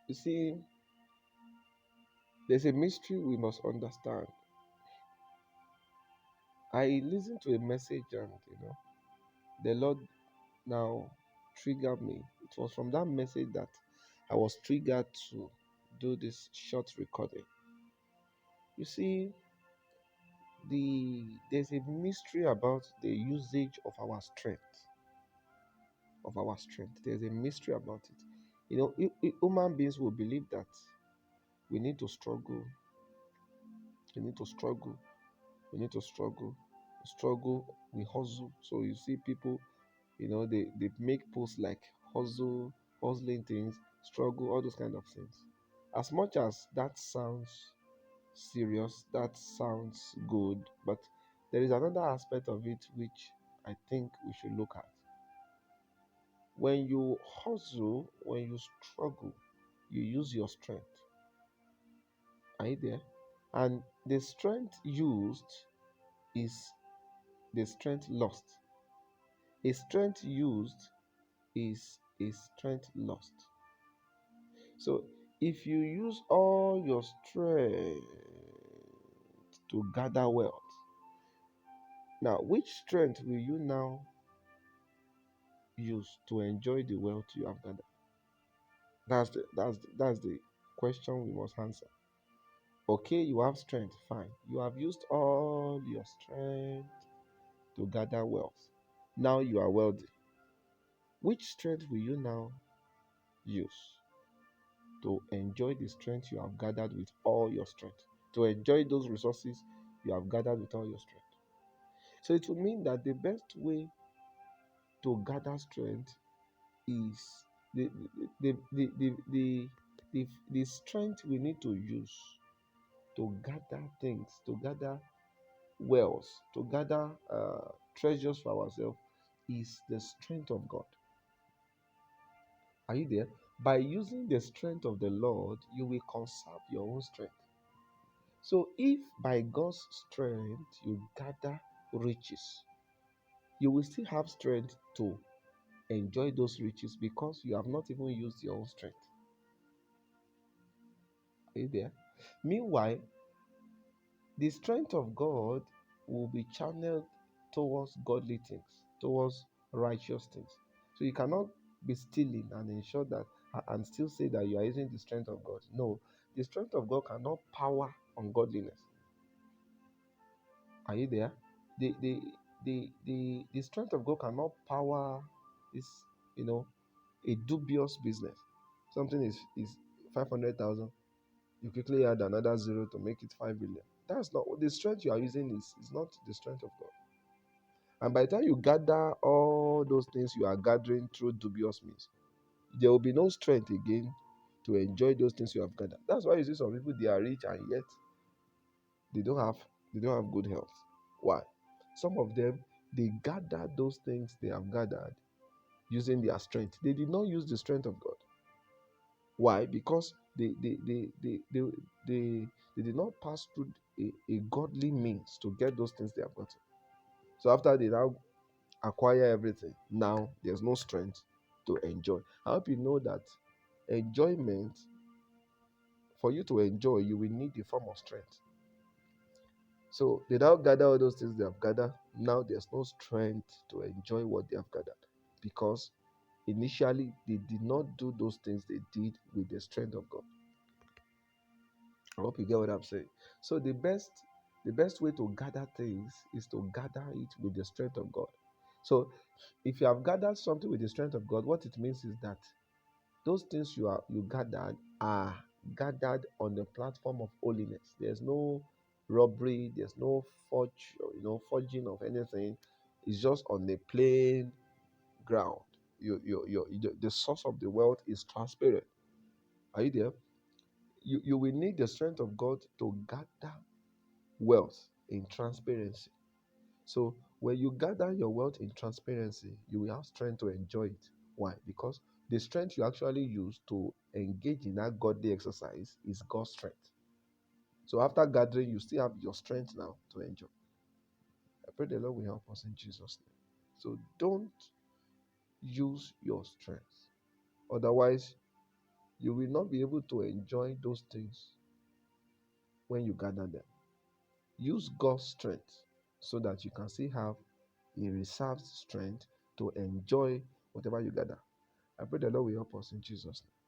You see, there's a mystery we must understand. I listened to a message and the Lord now triggered me. It was from that message that I was triggered to do this short recording. You see, there's a mystery about the usage of our strength. Of our strength. There's a mystery about it. Human beings will believe that we need to struggle. We need to struggle. We need to struggle. Struggle, we hustle. So you see people, they make posts like hustle, hustling things, struggle, all those kind of things. As much as that sounds serious, that sounds good, but there is another aspect of it which I think we should look at. When you hustle, when you struggle, you use your strength. Are you there? And the strength used is the strength lost. A strength used is a strength lost. So if you use all your strength to gather wealth, now which strength will you now use to enjoy the wealth you have gathered? That's the question we must answer. Okay, you have strength, fine. You have used all your strength to gather wealth. Now you are wealthy. Which strength will you now use to enjoy the strength you have gathered with all your strength? To enjoy those resources you have gathered with all your strength. So it will mean that the best way to gather strength is the strength we need to use to gather things, to gather wealth, to gather treasures for ourselves is the strength of God. Are you there? By using the strength of the Lord, you will conserve your own strength. So, if by God's strength you gather riches, you will still have strength to enjoy those riches because you have not even used your own strength. Are you there? Meanwhile, the strength of God will be channeled towards godly things, towards righteous things. So you cannot be stealing and ensure that and still say that you are using the strength of God. No, the strength of God cannot power ungodliness. Are you there? The strength of God cannot power this, you know, a dubious business. Something is 500,000. You quickly add another zero to make it 5 billion. That's not the strength you are using is not the strength of God. And by the time you gather all those things you are gathering through dubious means, there will be no strength again to enjoy those things you have gathered. That's why you see some people they are rich and yet they don't have they don't have good health. Why? Some of them they gather those things they have gathered using their strength. They did not use the strength of God. Why? Because they did not pass through a godly means to get those things they have gotten. So after they now acquire everything, now there's no strength to enjoy. I hope you know that enjoyment, for you to enjoy, you will need a form of strength. So they now gather all those things they have gathered. Now there's no strength to enjoy what they have gathered because initially they did not do those things they did with the strength of God. I hope you get what I'm saying. So the best way to gather things is to gather it with the strength of God. So if you have gathered something with the strength of God, what it means is that those things you gathered are gathered on the platform of holiness. There's no robbery, there's no forging of anything. It's just on a plain ground. The source of the wealth is transparent. Are you there? You will need the strength of God to gather wealth in transparency. So when you gather your wealth in transparency, you will have strength to enjoy it. Why? Because the strength you actually use to engage in that godly exercise is God's strength. So after gathering, you still have your strength now to enjoy. I pray the Lord will help us in Jesus' name. So don't use your strength. Otherwise, You will not be able to enjoy those things when you gather them. Use God's strength so that you can still have a reserved strength to enjoy whatever you gather. I pray the Lord will help us in Jesus' name.